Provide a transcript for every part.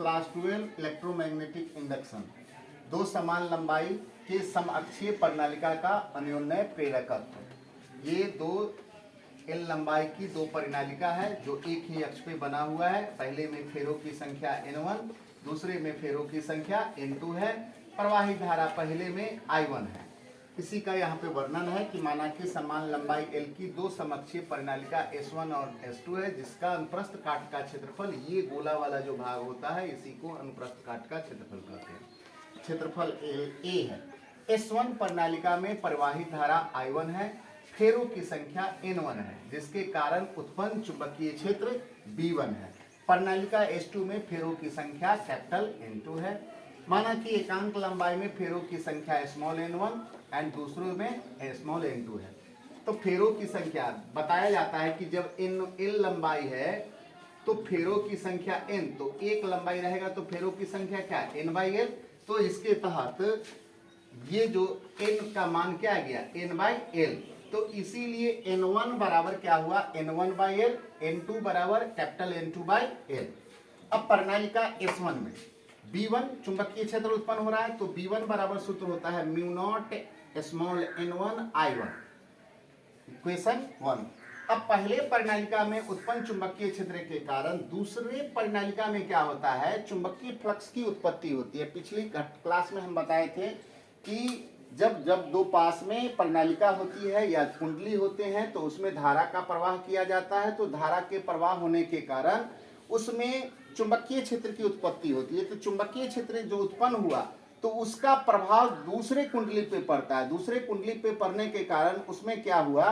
Class 12 electromagnetic induction. दो समान लंबाई के समअक्षीय परिनालिका का अन्योन्य प्रेरकत्व। ये दो एल लंबाई की दो परिनालिका है जो एक ही अक्ष पे बना हुआ है। पहले में फेरों की संख्या N1, दूसरे में फेरों की संख्या N2 है। प्रवाहित धारा पहले में I1 है। इसी का यहाँ पे वर्णन है कि माना कि समान लंबाई L की दो समअक्षीय परिनालिका S1 और S2 है, जिसका अनुप्रस्थ काट का क्षेत्रफल, ये गोला वाला जो भाग होता है इसी को अनुप्रस्थ काट का क्षेत्रफल कहते हैं। क्षेत्रफल A है। S1 परिनालिका में प्रवाहित धारा I1 है, फेरों की संख्या N1 है, जिसके कारण उत्पन्न चुंबकीय क्षेत्र B1 है। परिनालिका S2 में फेरों की संख्या कैपिटल N2 है। माना कि एकांक लंबाई में फेरों की संख्या स्मॉल n1 एंड दूसरों में स्मॉल n2 है। तो फेरों की संख्या बताया जाता है कि जब l लंबाई है तो फेरों की संख्या n, तो एक लंबाई रहेगा तो फेरों की संख्या क्या है n/l। तो इसके तहत ये जो n का मान क्या आ गया n/l। तो इसीलिए n1 बराबर क्या हुआ n1/l, n2 बराबर कैपिटल N2/l। अब परिनालिका S1 में B1 चुंबकीय क्षेत्र उत्पन्न हो रहा है, तो B1 बराबर सूत्र होता है mu naught small n1 I1, equation 1। अब पहले परिनालिका में उत्पन्न चुंबकीय क्षेत्र के कारण दूसरे परिनालिका में क्या होता है, चुंबकीय फ्लक्स की उत्पत्ति होती है। पिछली क्लास में हम बताए थे कि जब दो पास में परिनालिका होती है या कुंडली होते हैं तो उसमें धारा का प्रवाह किया जाता है। तो धारा के प्रवाह होने के कारण उसमें चुंबकीय क्षेत्र की उत्पत्ति होती है। तो चुंबकीय क्षेत्र जो उत्पन्न हुआ तो उसका प्रभाव दूसरे कुंडली पे पड़ता है। दूसरे कुंडली पे पड़ने के कारण उसमें क्या हुआ,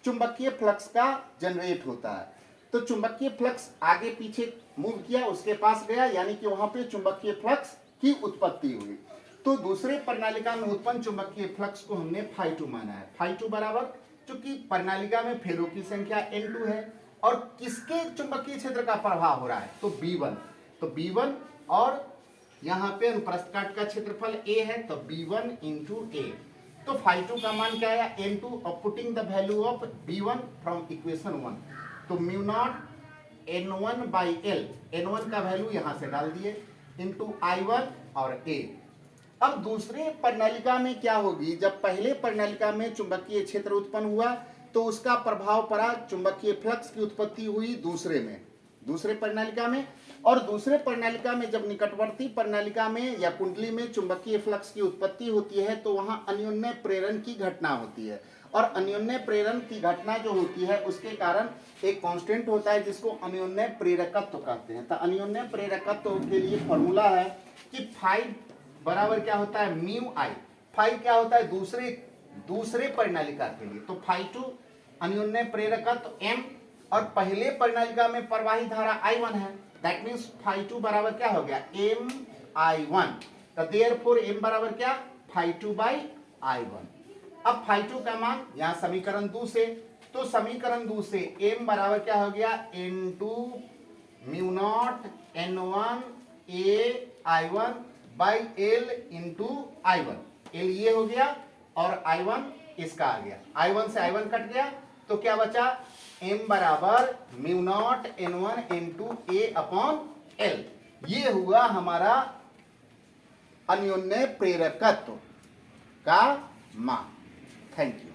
चुंबकीय फ्लक्स का जनरेट होता है। तो चुंबकीय फ्लक्स आगे पीछे मूव किया, उसके पास गया, यानी कि वहां पे चुंबकीय फ्लक्स की उत्पत्ति हुई। तो दूसरे परिनालिका में उत्पन्न चुंबकीय फ्लक्स को हमने φ2 माना है। φ2 बराबर, चूंकि परिनालिका में फेरों की संख्या N2 है और किसके चुंबकीय क्षेत्र का प्रभाव हो रहा है, तो B1। तो B1 और यहाँ पे अनुप्रस्थ काट का क्षेत्रफल A है, तो B1 इंटू A। तो φ2 का मान क्या आया N2, और putting the value of B1 from equation 1, तो म्यू नॉट N1/L, N1 का वैल्यू यहाँ से डाल दिए, इंटू I1 और A। अब दूसरे परिनालिका में क्या होगी, जब पहले परिनालिका में चुंबकीय क्षेत्र उत्पन्न हुआ तो उसका प्रभाव पड़ा, चुंबकीय फ्लक्स की उत्पत्ति हुई दूसरे परिनालिका में। और दूसरे परिनालिका में जब निकटवर्ती परिनालिका में या कुंडली में चुंबकीय फ्लक्स की उत्पत्ति होती है तो वहां अन्योन्य प्रेरण की घटना होती है। और अन्योन्य प्रेरण की घटना जो होती है उसके कारण एक कांस्टेंट होता है जिसको अन्योन्य प्रेरकत्व कहते हैं। तो अन्योन्य प्रेरकत्व के लिए फॉर्मूला है कि फाइव बराबर क्या होता है म्यू आई। फाइव क्या होता है दूसरे परिनालिका के लिए, तो φ2 अन्योन्य प्रेरकत्व M, और पहले परिनालिका में प्रवाहित धारा I1 है। दैट मींस φ2 बराबर क्या हो गया MI1। तो देयरफॉर M बराबर क्या φ2/I1। अब φ2 का मान यहाँ समीकरण 2 से, तो समीकरण 2 से M बराबर क्या हो गया N2 mu naught N1 AI1/L into I1। L ये हो गया और I1 इसका आ गया, I1 से I1 कट गया, तो क्या बचा M बराबर mu naught N1 into A/L। ये हुआ हमारा अन्योन्य प्रेरकत्व का मान। Thank you.